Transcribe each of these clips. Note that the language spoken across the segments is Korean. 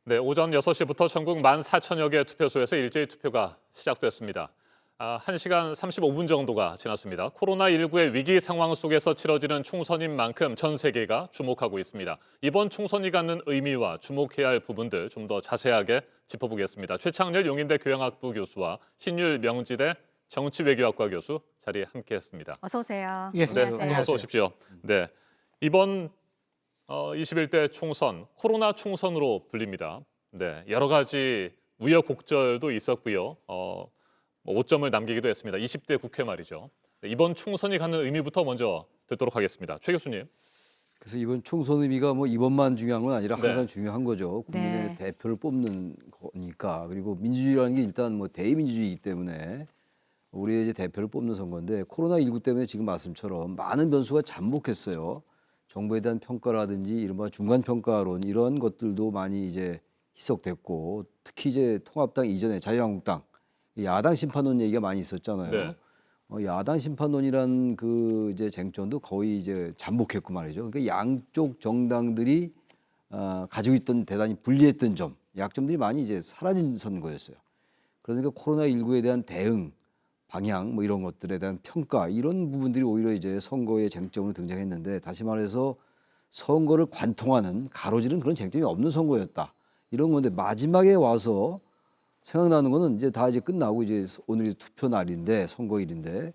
네, 오전 6시부터 전국 14,000여 개 투표소에서 일제히 투표가 시작됐습니다. 1시간 35분 정도가 지났습니다. 코로나19의 위기 상황 속에서 치러지는 총선인 만큼 전 세계가 주목하고 있습니다. 이번 총선이 갖는 의미와 주목해야 할 부분들 좀 더 자세하게 짚어보겠습니다. 최창렬 용인대 교양학부 교수와 신율 명지대 정치외교학과 교수 자리에 함께했습니다. 어서 오세요. 예, 네, 안녕하세요. 어서 오십시오. 네, 이번 21대 총선, 코로나 총선으로 불립니다. 네, 여러 가지 우여곡절도 있었고요. 5점을 남기기도 했습니다. 20대 국회 말이죠. 네, 이번 총선이 갖는 의미부터 먼저 듣도록 하겠습니다. 최 교수님. 그래서 이번 총선 의미가 뭐 이번만 중요한 건 아니라 항상 네. 중요한 거죠. 국민의 네. 대표를 뽑는 거니까. 그리고 민주주의라는 게 일단 뭐 대의민주주의이기 때문에 우리의 이제 대표를 뽑는 선거인데 코로나19 때문에 지금 말씀처럼 많은 변수가 잠복했어요. 정부에 대한 평가라든지 이른바 중간평가론 이런 것들도 많이 이제 희석됐고 특히 이제 통합당 이전에 자유한국당 야당 심판론 얘기가 많이 있었잖아요. 네. 야당 심판론이란 그 이제 쟁점도 거의 이제 잠복했고 말이죠. 그러니까 양쪽 정당들이 가지고 있던 대단히 불리했던 점, 약점들이 많이 이제 사라진 선거였어요. 그러니까 코로나19에 대한 대응, 방향 뭐 이런 것들에 대한 평가 이런 부분들이 오히려 이제 선거의 쟁점으로 등장했는데 다시 말해서 선거를 관통하는 가로지른 그런 쟁점이 없는 선거였다. 이런 건데 마지막에 와서 생각나는 거는 이제 다 이제 끝나고 이제 오늘이 투표 날인데 선거일인데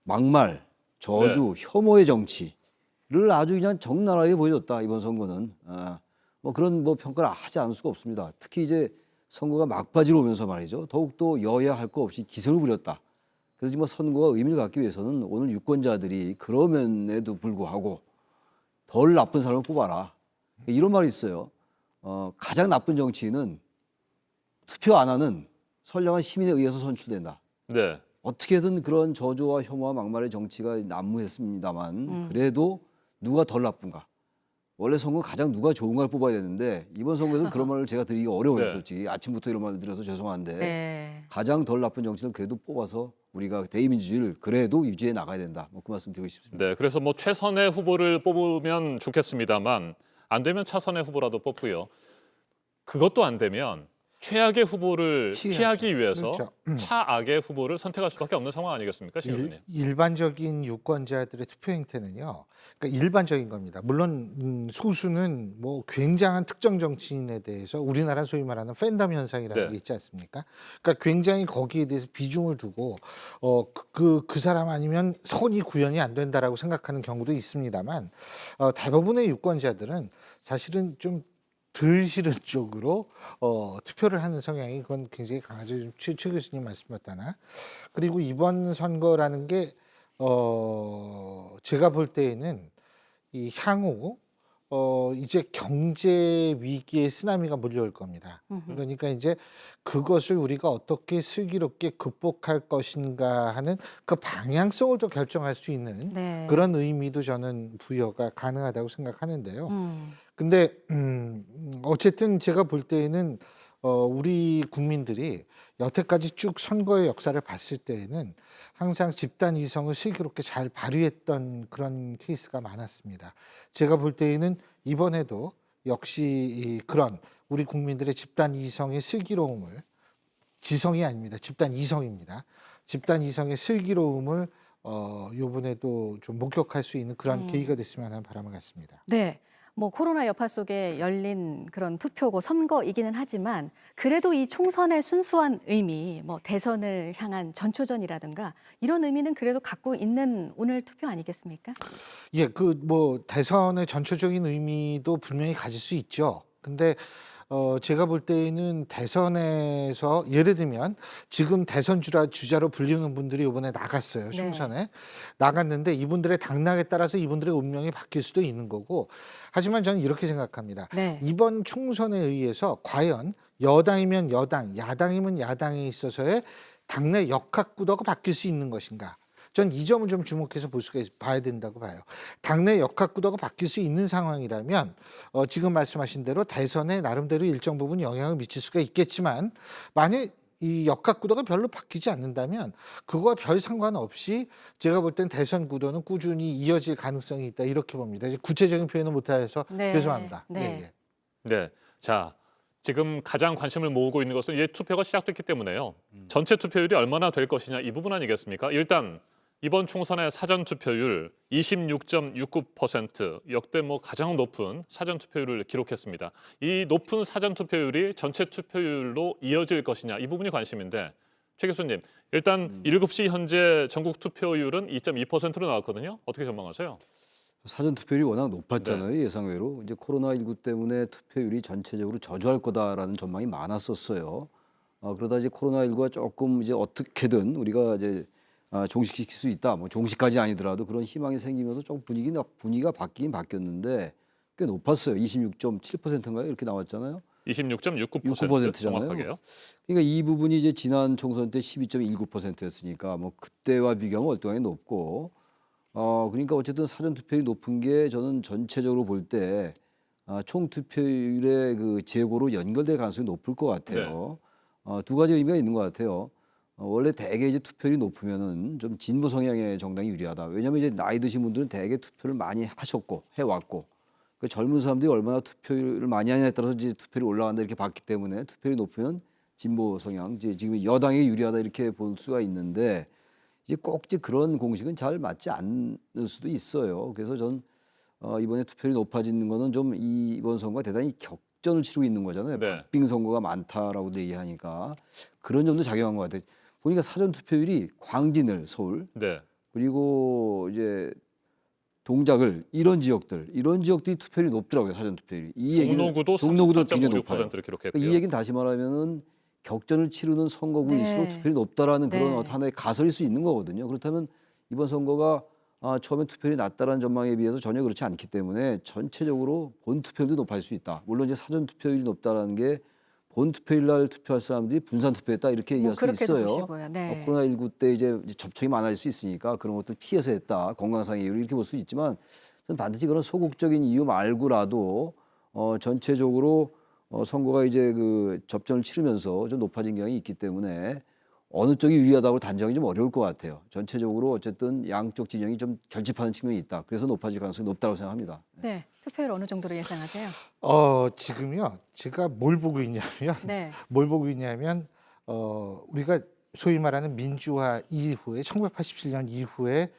막말, 저주, 혐오의 정치를 아주 그냥 적나라하게 보여줬다 이번 선거는 뭐 그런 뭐 평가를 하지 않을 수가 없습니다. 특히 이제 선거가 막바지로 오면서 말이죠. 더욱더 여야 할 거 없이 기승을 부렸다. 그래서 지금 선거가 의미를 갖기 위해서는 오늘 유권자들이 그럼에도 불구하고 덜 나쁜 사람을 뽑아라. 이런 말이 있어요. 가장 나쁜 정치인은 투표 안 하는 선량한 시민에 의해서 선출된다. 네. 어떻게든 그런 저주와 혐오와 막말의 정치가 난무했습니다만 그래도 누가 덜 나쁜가? 원래 선거 가장 누가 좋은 걸 뽑아야 되는데 이번 선거에서는 그런 말을 제가 드리기 어려워요. 네. 솔직히 아침부터 이런 말을 드려서 죄송한데 네. 가장 덜 나쁜 정치는 그래도 뽑아서 우리가 대의민주주의를 그래도 유지해 나가야 된다. 뭐 그 말씀 드리고 싶습니다. 네, 그래서 뭐 최선의 후보를 뽑으면 좋겠습니다만 안 되면 차선의 후보라도 뽑고요. 그것도 안 되면 최악의 후보를 피하기 위해서 그렇죠. 차악의 후보를 선택할 수밖에 없는 상황 아니겠습니까, 최 교수님? 일반적인 유권자들의 투표 행태는요. 그러니까 일반적인 겁니다. 물론 소수는 뭐 굉장한 특정 정치인에 대해서 우리나라 소위 말하는 팬덤 현상이라는 네. 게 있지 않습니까? 그러니까 굉장히 거기에 대해서 비중을 두고 그 사람 아니면 선이 구현이 안 된다라고 생각하는 경우도 있습니다만 대부분의 유권자들은 사실은 좀 덜 싫은 쪽으로 투표를 하는 성향이 그건 굉장히 강하죠. 최 교수님 말씀 맞다나. 그리고 이번 선거라는 게 제가 볼 때에는 이 향후 이제 경제 위기의 쓰나미가 몰려올 겁니다. 그러니까 이제 그것을 우리가 어떻게 슬기롭게 극복할 것인가 하는 그 방향성을 또 결정할 수 있는 네. 그런 의미도 저는 부여가 가능하다고 생각하는데요. 근데 어쨌든 제가 볼 때에는 우리 국민들이 여태까지 쭉 선거의 역사를 봤을 때에는 항상 집단 이성을 슬기롭게 잘 발휘했던 그런 케이스가 많았습니다. 제가 볼 때에는 이번에도 역시 그런 우리 국민들의 집단 이성의 슬기로움을 지성이 아닙니다. 집단 이성입니다. 집단 이성의 슬기로움을 이번에도 좀 목격할 수 있는 그런 계기가 됐으면 하는 바람을 갖습니다. 네. 뭐 코로나 여파 속에 열린 그런 투표고 선거이기는 하지만 그래도 이 총선의 순수한 의미, 뭐 대선을 향한 전초전이라든가 이런 의미는 그래도 갖고 있는 오늘 투표 아니겠습니까? 예, 그 뭐 대선의 전초적인 의미도 분명히 가질 수 있죠. 근데 제가 볼 때는 대선에서 예를 들면 지금 대선 주자로 불리는 분들이 이번에 나갔어요. 네. 총선에 나갔는데 이분들의 당락에 따라서 이분들의 운명이 바뀔 수도 있는 거고. 하지만 저는 이렇게 생각합니다. 네. 이번 총선에 의해서 과연 여당이면 여당, 야당이면 야당에 있어서의 당내 역학구도가 바뀔 수 있는 것인가? 전 이 점을 좀 주목해서 봐야 된다고 봐요. 당내 역학구도가 바뀔 수 있는 상황이라면 지금 말씀하신 대로 대선에 나름대로 일정 부분 영향을 미칠 수가 있겠지만 만약 이 역학구도가 별로 바뀌지 않는다면 그거와 별 상관없이 제가 볼 땐 대선 구도는 꾸준히 이어질 가능성이 있다 이렇게 봅니다. 이제 구체적인 표현은 못해서 네. 죄송합니다. 네. 예, 예. 네, 자 지금 가장 관심을 모으고 있는 것은 이제 투표가 시작됐기 때문에요. 전체 투표율이 얼마나 될 것이냐 이 부분 아니겠습니까? 일단 이번 총선의 사전 투표율 26.69% 역대 가장 높은 사전 투표율을 기록했습니다. 이 높은 사전 투표율이 전체 투표율로 이어질 것이냐 이 부분이 관심인데 최 교수님 일단 7시 현재 전국 투표율은 2.2%로 나왔거든요. 어떻게 전망하세요? 사전 투표율이 워낙 높았잖아요. 예상외로. 이제 코로나19 때문에 투표율이 전체적으로 저조할 거다라는 전망이 많았었어요. 그러다 이제 코로나19가 조금 이제 어떻게든 우리가 이제 종식시킬 수 있다. 종식까지 아니더라도 그런 희망이 생기면서 조금 분위기가 바뀌긴 바뀌었는데 꽤 높았어요. 26.7%인가요? 이렇게 나왔잖아요. 26.69% 잖아요. 정확하게요. 그러니까 이 부분이 이제 지난 총선 때 12.19%였으니까 그때와 비교하면 월등하게 높고 그러니까 어쨌든 사전 투표율이 높은 게 저는 전체적으로 볼 때 총 투표율의 그 재고로 연결될 가능성이 높을 것 같아요. 두 가지 의미가 있는 것 같아요. 원래 대개 이제 투표율이 높으면은 좀 진보 성향의 정당이 유리하다. 왜냐하면 이제 나이 드신 분들은 대개 투표를 많이 하셨고 해왔고 그 젊은 사람들이 얼마나 투표를 많이 하냐에 따라서 이제 투표율이 올라간다 이렇게 봤기 때문에 투표율이 높으면 진보 성향, 이제 지금 여당에 유리하다 이렇게 볼 수가 있는데 이제 꼭 이제 그런 공식은 잘 맞지 않을 수도 있어요. 그래서 전 이번에 투표율이 높아지는 거는 좀 이번 선거가 대단히 격전을 치르고 있는 거잖아요. 네. 박빙 선거가 많다라고 얘기하니까 그런 점도 작용한 것 같아요. 보니까 사전 투표율이 광진을 서울 네. 그리고 이제 동작을 이런 지역들이 투표율이 높더라고요. 사전 투표율이. 종로구도 종로구도 굉장히 높아요. 34.56%를 기록했고요. 그러니까 이 얘기는 다시 말하면은 격전을 치르는 선거구일수록 네. 투표율이 높다라는 그런 네. 하나의 가설일 수 있는 거거든요. 그렇다면 이번 선거가 처음에 투표율이 낮다라는 전망에 비해서 전혀 그렇지 않기 때문에 전체적으로 본 투표율도 높아질 수 있다. 물론 이제 사전 투표율이 높다라는 게 본 투표일 날 투표할 사람들이 분산 투표했다 이렇게 얘기할 수 그렇게도 있어요. 보시고요. 네. 코로나19 때 이제 접촉이 많아질 수 있으니까 그런 것들 피해서 했다. 건강상의 이유로 이렇게 볼 수 있지만 저는 반드시 그런 소극적인 이유 말고라도 전체적으로 선거가 이제 그 접전을 치르면서 좀 높아진 경향이 있기 때문에 어느 쪽이 유리하다고 단정이 좀 어려울 것 같아요. 전체적으로 어쨌든 양쪽 진영이 좀 결집하는 측면이 있다. 그래서 높아질 가능성이 높다고 생각합니다. 네. 투표율 어느 정도로 예상하세요? 지금요. 제가 뭘 보고 있냐면 네. 뭘 보고 있냐면 우리가 소위 말하는 민주화 이후에 1987년 이후에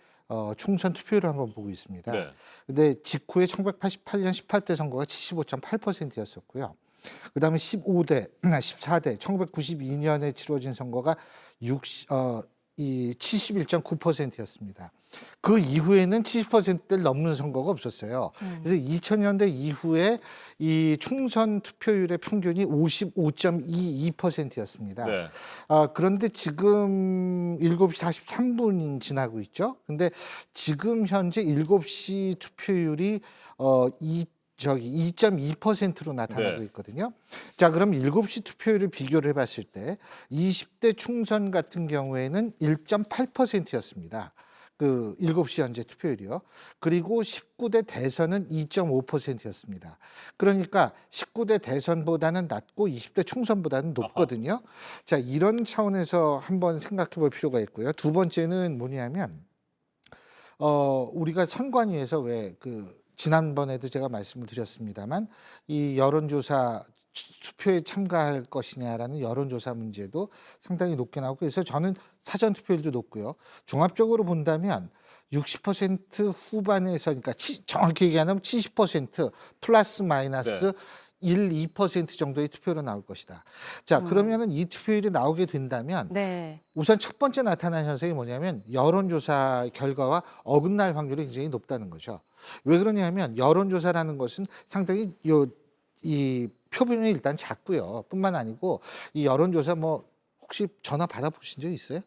총선 투표율을 한번 보고 있습니다. 네. 근데 직후에 1988년 18대 선거가 75.8%였었고요. 그다음에 15대, 14대, 1992년에 치러진 선거가 71.9%였습니다. 그 이후에는 70%를 넘는 선거가 없었어요. 그래서 2000년대 이후에 이 총선 투표율의 평균이 55.22%였습니다. 네. 그런데 지금 7시 43분 지나고 있죠. 근데 지금 현재 7시 투표율이 2.2%로 나타나고 네. 있거든요. 자, 그럼 7시 투표율을 비교를 해봤을 때 20대 총선 같은 경우에는 1.8%였습니다. 그 7시 현재 투표율이요. 그리고 19대 대선은 2.5%였습니다. 그러니까 19대 대선보다는 낮고 20대 총선보다는 높거든요. 자, 이런 차원에서 한번 생각해 볼 필요가 있고요. 두 번째는 뭐냐면 우리가 선관위에서 왜 지난번에도 제가 말씀을 드렸습니다만 이 여론조사 투표에 참가할 것이냐라는 여론조사 문제도 상당히 높게 나오고 그래서 저는 사전투표율도 높고요. 종합적으로 본다면 60% 후반에서 그러니까 정확히 얘기하면 70% 플러스 마이너스 1, 2% 정도의 투표로 나올 것이다. 자, 그러면은 이 투표율이 나오게 된다면 네. 우선 첫 번째 나타난 현상이 뭐냐면 여론조사 결과와 어긋날 확률이 굉장히 높다는 거죠. 왜 그러냐면 여론조사라는 것은 상당히 이 표본이 일단 작고요. 뿐만 아니고 이 여론조사 혹시 전화 받아보신 적 있어요?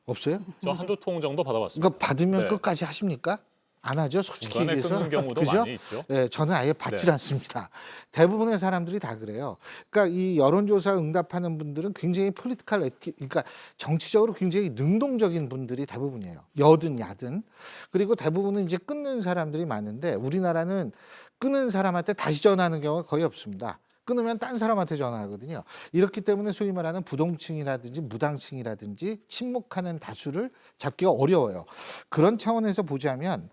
없어요? 저 한두 통 정도 받아봤습니다. 그러니까 받으면 네. 끝까지 하십니까? 안 하죠. 솔직히 중간에 얘기해서. 끊는 경우도 그죠? 많이 있죠. 네, 저는 아예 받질 네. 않습니다. 대부분의 사람들이 다 그래요. 그러니까 이 여론조사 응답하는 분들은 굉장히 그러니까 정치적으로 굉장히 능동적인 분들이 대부분이에요. 여든 야든. 그리고 대부분은 이제 끊는 사람들이 많은데 우리나라는 끊은 사람한테 다시 전화하는 경우가 거의 없습니다. 끊으면 딴 사람한테 전화하거든요. 이렇기 때문에 소위 말하는 부동층이라든지 무당층이라든지 침묵하는 다수를 잡기가 어려워요. 그런 차원에서 보자면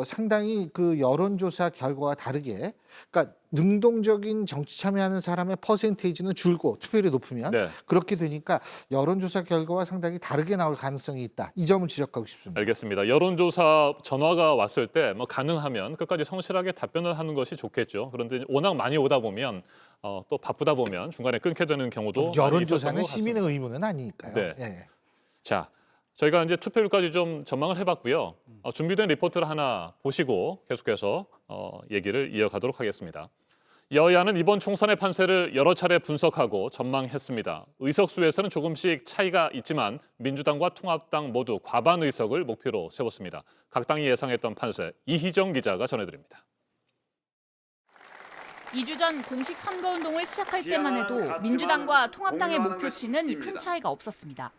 상당히 그 여론조사 결과와 다르게 그러니까 능동적인 정치 참여하는 사람의 퍼센테이지는 줄고 투표율이 높으면 네. 그렇게 되니까 여론조사 결과와 상당히 다르게 나올 가능성이 있다. 이 점을 지적하고 싶습니다. 알겠습니다. 여론조사 전화가 왔을 때 뭐 가능하면 끝까지 성실하게 답변을 하는 것이 좋겠죠. 그런데 워낙 많이 오다 보면 또 바쁘다 보면 중간에 끊게 되는 경우도 많이 있었던 여론조사는 것 같습니다. 시민의 의무는 아니니까요. 네. 예. 자, 저희가 이제 투표율까지 좀 전망을 해봤고요. 준비된 리포트를 하나 보시고 계속해서 얘기를 이어가도록 하겠습니다. 여야는 이번 총선의 판세를 여러 차례 분석하고 전망했습니다. 의석수에서는 조금씩 차이가 있지만 민주당과 통합당 모두 과반 의석을 목표로 세웠습니다. 각 당이 예상했던 판세, 이희정 기자가 전해드립니다. 2주 전 공식 선거운동을 시작할 때만 해도 민주당과 통합당의 목표치는 큰 차이가 없었습니다.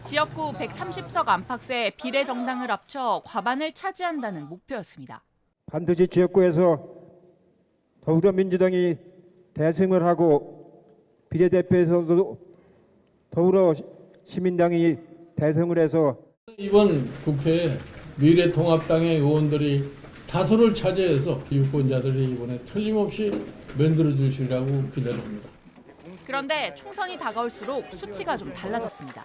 지역구 130석 안팎의 비례정당을 합쳐 과반을 차지한다는 목표였습니다. 반드시 지역구에서 더불어민주당이 대승을 하고 비례대표에서도 더불어시민당이 대승을 해서 이번 국회에 미래통합당의 의원들이 다수를 차지해서 유권자들이 이번에 틀림없이 만들어 주시라고 기대합니다. 그런데 총선이 다가올수록 수치가 좀 달라졌습니다.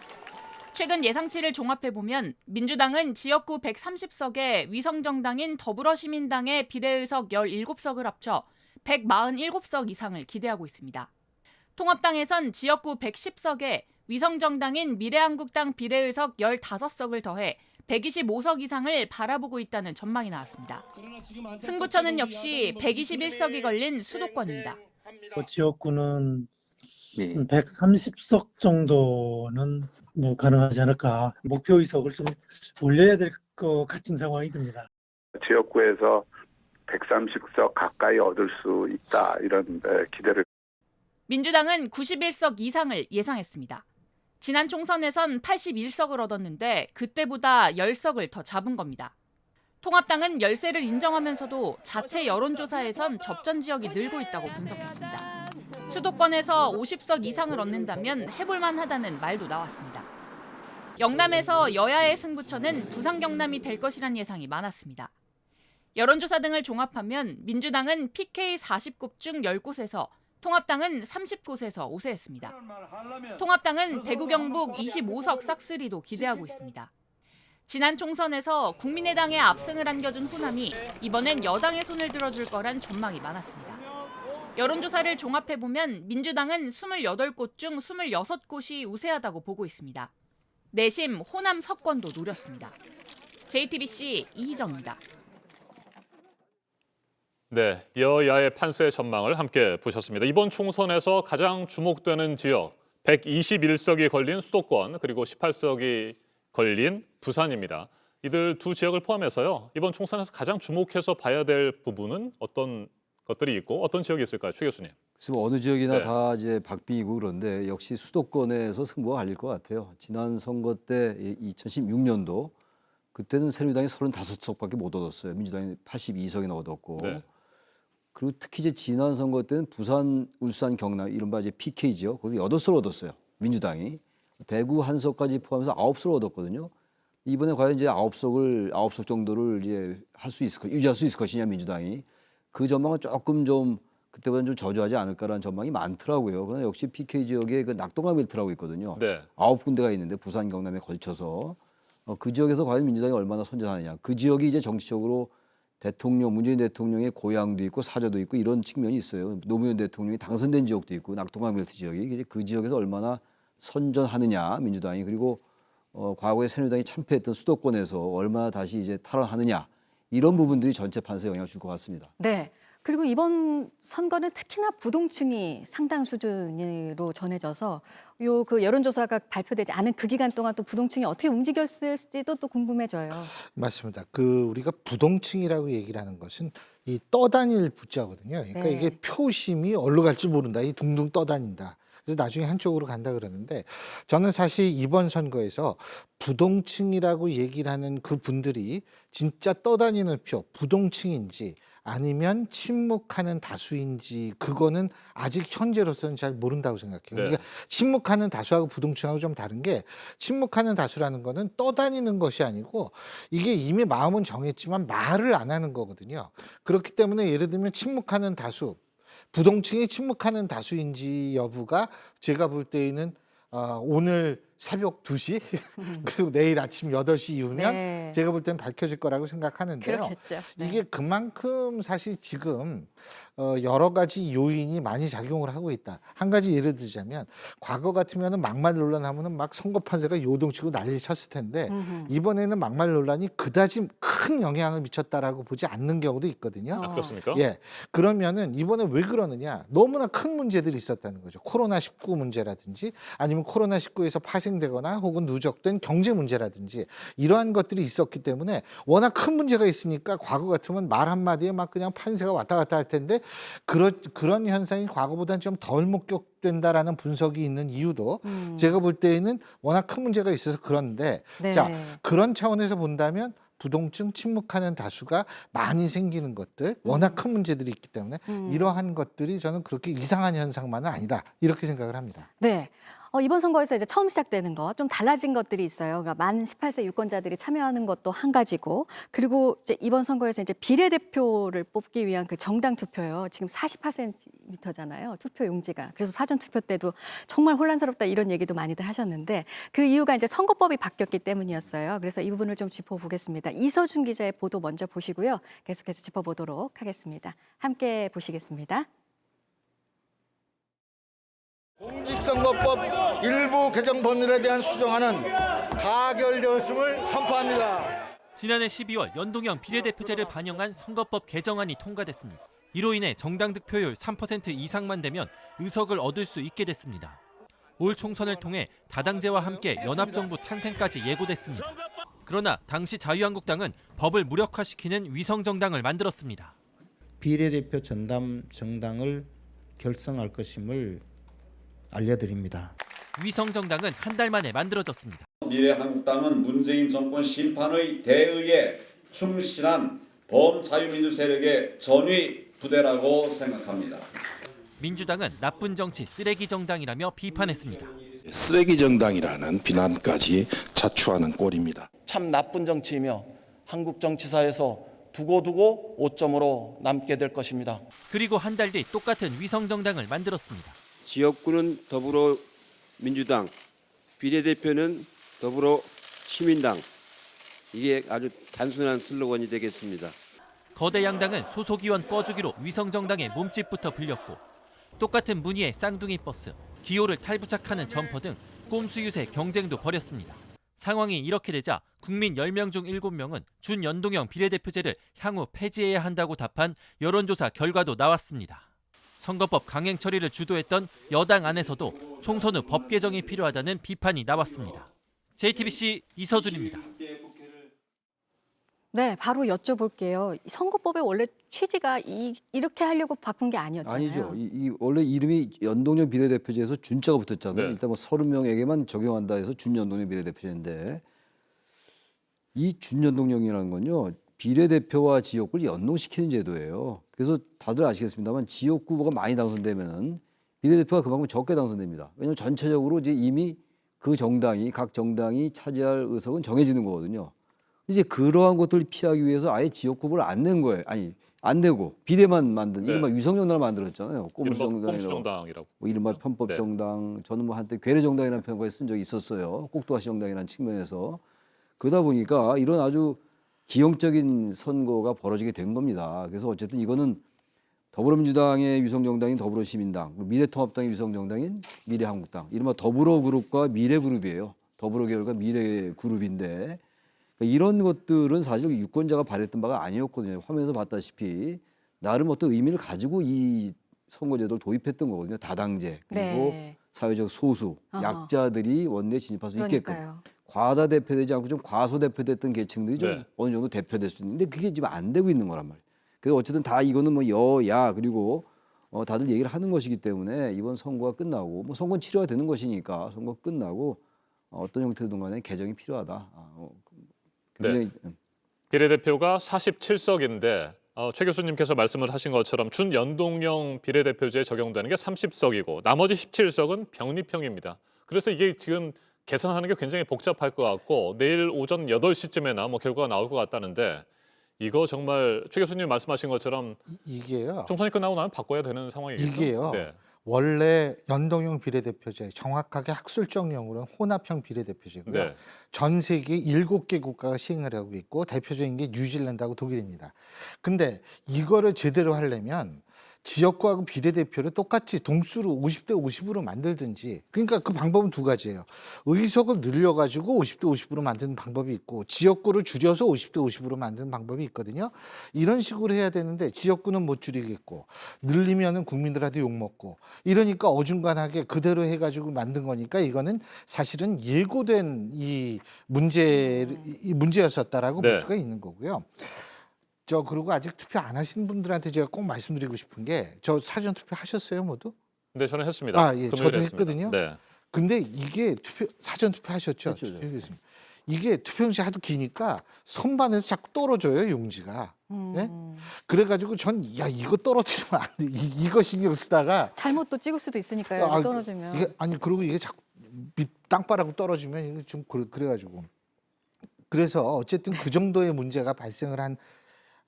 최근 예상치를 종합해보면 민주당은 지역구 130석에 위성정당인 더불어시민당의 비례의석 17석을 합쳐 147석 이상을 기대하고 있습니다. 통합당에선 지역구 110석에 위성정당인 미래한국당 비례의석 15석을 더해 125석 이상을 바라보고 있다는 전망이 나왔습니다. 승부처는 역시 121석이 걸린 수도권입니다. 지역구는 130석 정도는 뭐 가능하지 않을까. 목표 의석을 좀 올려야 될 것 같은 상황이 듭니다. 지역구에서 130석 가까이 얻을 수 있다 이런 기대를. 민주당은 91석 이상을 예상했습니다. 지난 총선에선 81석을 얻었는데 그때보다 10석을 더 잡은 겁니다. 통합당은 열세를 인정하면서도 자체 여론조사에선 접전 지역이 늘고 있다고 분석했습니다. 수도권에서 50석 이상을 얻는다면 해볼만 하다는 말도 나왔습니다. 영남에서 여야의 승부처는 부산 경남이 될 것이란 예상이 많았습니다. 여론조사 등을 종합하면 민주당은 PK 40곳 중 10곳에서 통합당은 30곳에서 우세했습니다. 통합당은 대구 경북 25석 싹쓸이도 기대하고 있습니다. 지난 총선에서 국민의당에 압승을 안겨준 호남이 이번엔 여당의 손을 들어줄 거란 전망이 많았습니다. 여론조사를 종합해보면 민주당은 28곳 중 26곳이 우세하다고 보고 있습니다. 내심 호남 석권도 노렸습니다. JTBC 이희정입니다. 네, 여야의 판세 전망을 함께 보셨습니다. 이번 총선에서 가장 주목되는 지역 121석이 걸린 수도권 그리고 18석이 걸린 부산입니다. 이들 두 지역을 포함해서요. 이번 총선에서 가장 주목해서 봐야 될 부분은 어떤 것들이 있고 어떤 지역이 있을까요, 최 교수님? 그래서 뭐 어느 지역이나 네. 다 이제 박빙이고 그런데 역시 수도권에서 승부가 갈릴 것 같아요. 지난 선거 때 2016년도 그때는 새누리당이 35석밖에 못 얻었어요. 민주당이 82석이나 얻었고. 네. 그리고 특히 이제 지난 선거 때는 부산, 울산, 경남 이른바 이제 PK죠. 거기서 8석을 얻었어요. 민주당이. 대구 한 석까지 포함해서 9석을 얻었거든요. 이번에 과연 이제 9석 정도를 이제 유지할 수 있을 것이냐 민주당이. 그 전망은 조금 좀 그때보다는 좀 저조하지 않을까라는 전망이 많더라고요. 그러나 역시 PK 지역에 그 낙동강 벨트라고 있거든요. 네. 9군데가 있는데 부산, 경남에 걸쳐서 그 지역에서 과연 민주당이 얼마나 선전하느냐. 그 지역이 이제 정치적으로 문재인 대통령의 고향도 있고 사저도 있고 이런 측면이 있어요. 노무현 대통령이 당선된 지역도 있고 낙동강 벨트 지역이 이제 그 지역에서 얼마나 선전하느냐 민주당이 그리고 과거에 새누리당이 참패했던 수도권에서 얼마나 다시 이제 탈환하느냐 이런 부분들이 전체 판세에 영향을 줄 것 같습니다. 네. 그리고 이번 선거는 특히나 부동층이 상당 수준으로 전해져서 그 여론조사가 발표되지 않은 그 기간 동안 또 부동층이 어떻게 움직였을지도 또 궁금해져요. 맞습니다. 우리가 부동층이라고 얘기를 하는 것은 이 떠다닐 부자거든요. 그러니까 네. 이게 표심이 어디로 갈지 모른다. 이 둥둥 떠다닌다. 그래서 나중에 한쪽으로 간다 그러는데 저는 사실 이번 선거에서 부동층이라고 얘기를 하는 그 분들이 진짜 떠다니는 부동층인지 아니면 침묵하는 다수인지 그거는 아직 현재로서는 잘 모른다고 생각해요. 네. 그러니까 침묵하는 다수하고 부동층하고 좀 다른 게 침묵하는 다수라는 거는 떠다니는 것이 아니고 이게 이미 마음은 정했지만 말을 안 하는 거거든요. 그렇기 때문에 예를 들면 침묵하는 다수 부동층이 침묵하는 다수인지 여부가 제가 볼 때에는 오늘 새벽 2시 그리고 내일 아침 8시 이후면 네. 제가 볼 때는 밝혀질 거라고 생각하는데요. 그렇겠죠. 네. 이게 그만큼 사실 지금 여러 가지 요인이 많이 작용을 하고 있다. 한 가지 예를 들자면 과거 같으면은 막말 논란하면은 막 선거 판세가 요동치고 난리 쳤을 텐데 이번에는 막말 논란이 그다지 큰 영향을 미쳤다라고 보지 않는 경우도 있거든요. 아, 그렇습니까? 예. 그러면은 이번에 왜 그러느냐? 너무나 큰 문제들이 있었다는 거죠. 코로나19 문제라든지 아니면 코로나19에서 파생되거나 혹은 누적된 경제 문제라든지 이러한 것들이 있었기 때문에 워낙 큰 문제가 있으니까 과거 같으면 말 한마디에 막 그냥 판세가 왔다 갔다 할 텐데 그런 현상이 과거보다는 좀 덜 목격된다라는 분석이 있는 이유도 제가 볼 때에는 워낙 큰 문제가 있어서 그런데 네. 자, 그런 차원에서 본다면 부동층 침묵하는 다수가 많이 생기는 것들, 워낙 큰 문제들이 있기 때문에 이러한 것들이 저는 그렇게 이상한 현상만은 아니다 이렇게 생각을 합니다. 네. 이번 선거에서 이제 처음 시작되는 거 좀 달라진 것들이 있어요. 그러니까 만 18세 유권자들이 참여하는 것도 한 가지고, 그리고 이제 이번 선거에서 이제 비례대표를 뽑기 위한 그 정당 투표요. 지금 48cm잖아요. 투표 용지가. 그래서 사전 투표 때도 정말 혼란스럽다 이런 얘기도 많이들 하셨는데 그 이유가 이제 선거법이 바뀌었기 때문이었어요. 그래서 이 부분을 좀 짚어보겠습니다. 이서준 기자의 보도 먼저 보시고요. 계속해서 짚어보도록 하겠습니다. 함께 보시겠습니다. 공직선거법 일부 개정 법률에 대한 수정안은 가결되었음을 선포합니다. 지난해 12월 연동형 비례대표제를 반영한 선거법 개정안이 통과됐습니다. 이로 인해 정당 득표율 3% 이상만 되면 의석을 얻을 수 있게 됐습니다. 올 총선을 통해 다당제와 함께 연합정부 탄생까지 예고됐습니다. 그러나 당시 자유한국당은 법을 무력화시키는 위성정당을 만들었습니다. 비례대표 전담 정당을 결성할 것임을 알려드립니다. 위성정당은 한 달 만에 만들어졌습니다. 미래한국당은 문재인 정권 심판의 대의에 충실한 범자유민주 세력의 전위 부대라고 생각합니다. 민주당은 나쁜 정치 쓰레기 정당이라며 비판했습니다. 쓰레기 정당이라는 비난까지 자초하는 꼴입니다. 참 나쁜 정치이며 한국 정치사에서 두고두고 오점으로 남게 될 것입니다. 그리고 한 달 뒤 똑같은 위성정당을 만들었습니다. 지역구는 더불어민주당, 비례대표는 더불어시민당. 이게 아주 단순한 슬로건이 되겠습니다. 거대 양당은 소속의원 꺼주기로 위성정당의 몸집부터 불렸고 똑같은 무늬의 쌍둥이 버스, 기호를 탈부착하는 점퍼 등 꼼수 유세 경쟁도 벌였습니다. 상황이 이렇게 되자 국민 10명 중 7명은 준연동형 비례대표제를 향후 폐지해야 한다고 답한 여론조사 결과도 나왔습니다. 선거법 강행 처리를 주도했던 여당 안에서도 총선 후 법 개정이 필요하다는 비판이 나왔습니다. JTBC 이서준입니다. 네, 바로 여쭤볼게요. 선거법의 원래 취지가 이렇게 하려고 바꾼 게 아니었잖아요. 아니죠. 이 원래 이름이 연동형 비례대표제에서 준자가 붙었잖아요. 네. 일단 뭐 30명에게만 적용한다 해서 준연동형 비례대표제인데 이 준연동형이라는 건요. 비례대표와 지역구를 연동시키는 제도예요. 그래서 다들 아시겠습니다만 지역구 후보가 많이 당선되면은 비례대표가 그만큼 적게 당선됩니다. 왜냐하면 전체적으로 이제 이미 그 정당이 각 정당이 차지할 의석은 정해지는 거거든요. 이제 그러한 것들을 피하기 위해서 아예 지역구 후보를 안 낸 거예요. 아니 안 내고 비례만 만든 네. 이른바 위성정당을 만들었잖아요. 꼼수정당이라고. 뭐 이른바 편법정당, 저는 뭐 한때 괴뢰정당이라는 표현까지 쓴 적이 있었어요. 꼭두가시정당이라는 측면에서. 그러다 보니까 이런 아주 기형적인 선거가 벌어지게 된 겁니다. 그래서 어쨌든 이거는 더불어민주당의 위성정당인 더불어시민당, 미래통합당의 위성정당인 미래한국당, 이른바 더불어그룹과 미래그룹이에요. 더불어계열과 미래그룹인데 그러니까 이런 것들은 사실 유권자가 바랬던 바가 아니었거든요. 화면에서 봤다시피 나름 어떤 의미를 가지고 이 선거제도를 도입했던 거거든요. 다당제 그리고 네. 사회적 소수, 약자들이 원내에 진입할 수 있게끔. 그러니까요. 과다 대표되지 않고 좀 과소 대표됐던 계층들이 좀 네. 어느 정도 대표될 수 있는데 그게 지금 안 되고 있는 거란 말이에요. 그래서 어쨌든 다 이거는 뭐 여야 그리고 다들 얘기를 하는 것이기 때문에 이번 선거가 끝나고 뭐 선거는 치료가 되는 것이니까 선거 끝나고 어떤 형태든 간에 개정이 필요하다. 굉장히 비례대표가 47석인데 최 교수님께서 말씀을 하신 것처럼 준연동형 비례대표제에 적용되는 게 30석이고 나머지 17석은 병립형입니다. 그래서 이게 지금 계산하는 게 굉장히 복잡할 것 같고 내일 오전 8시쯤에나 뭐 결과가 나올 것 같다는데 이거 정말 최 교수님 말씀하신 것처럼 이게요. 총선이 끝나고 나면 바꿔야 되는 상황이겠죠. 이게요. 네. 원래 연동형 비례대표제, 정확하게 학술적 용어로는 혼합형 비례대표제고요. 네. 전 세계 7개 국가가 시행을 하고 있고 대표적인 게 뉴질랜드하고 독일입니다. 근데 이거를 제대로 하려면 지역구하고 비례대표를 똑같이 동수로 50대 50으로 만들든지, 그러니까 그 방법은 두 가지예요. 의석을 늘려가지고 50대 50으로 만드는 방법이 있고 지역구를 줄여서 50대 50으로 만드는 방법이 있거든요. 이런 식으로 해야 되는데 지역구는 못 줄이겠고 늘리면은 국민들한테 욕먹고 이러니까 어중간하게 그대로 해가지고 만든 거니까 이거는 사실은 예고된 이 문제였었다라고 네. 볼 수가 있는 거고요. 그리고 아직 투표 안 하신 분들한테 제가 꼭 말씀드리고 싶은 게, 저 사전 투표 하셨어요, 모두? 네, 저는 했습니다. 아, 예, 금요일에 저도 했습니다. 했거든요. 네. 근데 이게 사전 투표 하셨죠? 했죠, 네. 이게 투표용지 하도 기니까 선반에서 자꾸 떨어져요, 용지가. 예? 그래가지고 전 이거 떨어뜨리면 안 돼. 이거 신경 쓰다가 잘못 또 찍을 수도 있으니까요. 아, 떨어지면. 그리고 이게 자꾸 땅바닥으로 떨어지면 이게 좀 그래가지고. 그래서 어쨌든 그 정도의 문제가 발생을 한,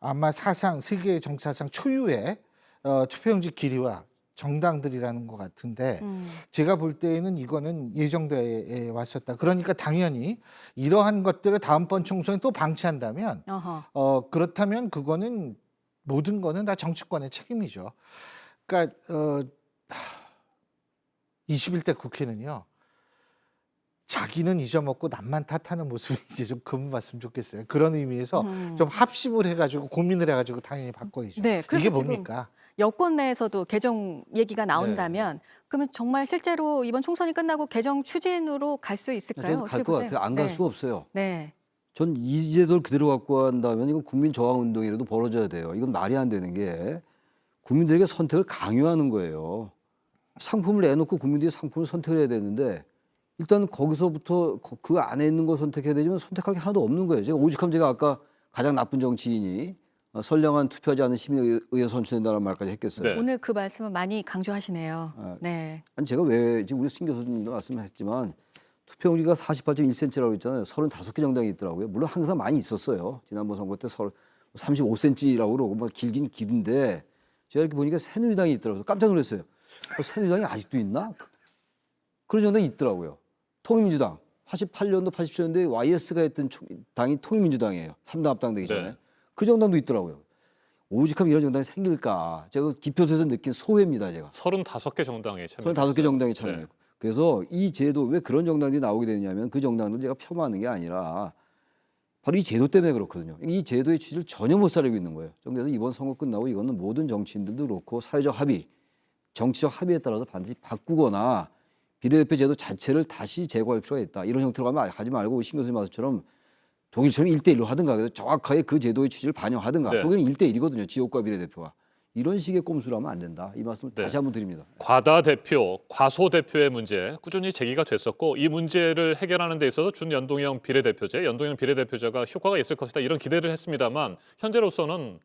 아마 세계 정치사상 초유의 투표용지 길이와 정당들이라는 것 같은데, 제가 볼 때에는 이거는 예정대에 왔었다. 그러니까 당연히 이러한 것들을 다음번 총선에 또 방치한다면, 그렇다면 그거는 모든 거는 다 정치권의 책임이죠. 그러니까 21대 국회는요, 자기는 잊어먹고 남만 탓하는 모습이 이제 좀 그만봤으면 좋겠어요. 그런 의미에서 좀 합심을 해가지고 고민을 해가지고 당연히 바꿔야죠. 네, 그래서 이게 지금 뭡니까? 여권 내에서도 개정 얘기가 나온다면 그러면 정말 실제로 이번 총선이 끝나고 개정 추진으로 갈 수 있을까요? 저는 어떻게 갈 것 보세요? 같아요. 안 갈 네. 수 없어요. 네. 전 이 제도를 그대로 갖고 간다면 이건 국민 저항 운동이라도 벌어져야 돼요. 이건 말이 안 되는 게 국민들에게 선택을 강요하는 거예요. 상품을 내놓고 국민들이 상품을 선택을 해야 되는데 일단 거기서부터 그 안에 있는 거 선택해야 되지만 선택할 게 하나도 없는 거예요. 제가 오죽하면 제가 아까 가장 나쁜 정치인이 선량한 투표하지 않은 시민에 의해 선출된다는 말까지 했겠어요. 네. 오늘 그 말씀은 많이 강조하시네요. 네. 아니 제가 왜 지금 우리 신 교수님도 말씀하셨지만 투표용지가 48.1cm라고 했잖아요. 35개 정당이 있더라고요. 물론 항상 많이 있었어요. 지난번 선거 때 35cm라고 그러고 막 길긴 길인데 제가 이렇게 보니까 새누리당이 있더라고요. 깜짝 놀랐어요. 새누리당이 아직도 있나? 그런 정당이 있더라고요. 통일민주당 88년도 87년도에 YS가 했던 당이 통일민주당이에요. 3당 합당되기 전에. 네. 그 정당도 있더라고요. 오직하면 이런 정당이 생길까? 제가 기표소에서 느낀 소회입니다. 제가. 35개 정당에 참여. 35개 정당이 참여했고. 네. 그래서 이 제도 왜 그런 정당들이 나오게 되냐면 그 정당들 제가 폄하하는 게 아니라 바로 이 제도 때문에 그렇거든요. 이 제도의 취지를 전혀 못 살리고 있는 거예요. 그래서 이번 선거 끝나고 이거는 모든 정치인들도 그렇고 사회적 합의, 정치적 합의에 따라서 반드시 바꾸거나 비례대표 제도 자체를 다시 제고할 필요가 있다. 이런 형태로 가지 말고 신 교수님 말씀처럼 독일처럼 1대1로 하든가 그래서 정확하게 그 제도의 취지를 반영하든가. 네. 독일은 1대1이거든요. 지역과 비례대표가. 이런 식의 꼼수를 하면 안 된다. 이 말씀을 네. 다시 한번 드립니다. 과다 대표, 과소 대표의 문제 꾸준히 제기가 됐었고 이 문제를 해결하는 데 있어서 준연동형 비례대표제, 연동형 비례대표제가 효과가 있을 것이다 이런 기대를 했습니다만 현재로서는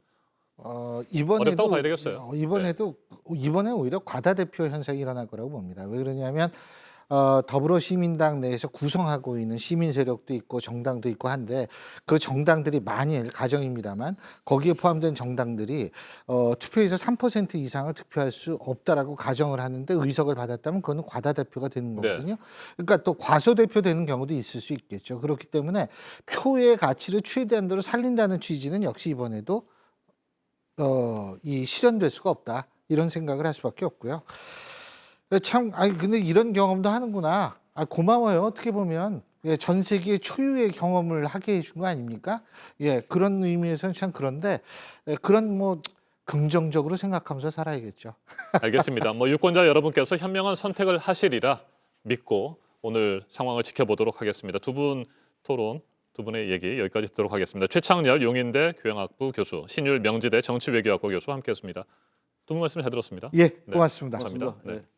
어렵다고 봐야 되겠어요. 이번에 오히려 과다 대표 현상이 일어날 거라고 봅니다. 왜 그러냐면 더불어시민당 내에서 구성하고 있는 시민 세력도 있고 정당도 있고 한데 그 정당들이 만일 가정입니다만 거기에 포함된 정당들이 투표에서 3% 이상을 득표할 수 없다라고 가정을 하는데 의석을 받았다면 그거는 과다 대표가 되는 거거든요. 그러니까 또 과소 대표 되는 경우도 있을 수 있겠죠. 그렇기 때문에 표의 가치를 최대한으로 살린다는 취지는 역시 이번에도 실현될 수가 없다 이런 생각을 할 수밖에 없고요. 참, 근데 이런 경험도 하는구나. 고마워요. 어떻게 보면 전 세계 초유의 경험을 하게 해준 거 아닙니까? 그런 의미에서는 참 그런데 그런 긍정적으로 생각하면서 살아야겠죠. 알겠습니다. 유권자 여러분께서 현명한 선택을 하시리라 믿고 오늘 상황을 지켜보도록 하겠습니다. 두 분 토론, 두 분의 얘기 여기까지 듣도록 하겠습니다. 최창렬 용인대 교양학부 교수, 신율 명지대 정치외교학과 교수와 함께했습니다. 두 분 말씀 잘 들었습니다. 예, 고맙습니다. 감사합니다. 고맙습니다. 네.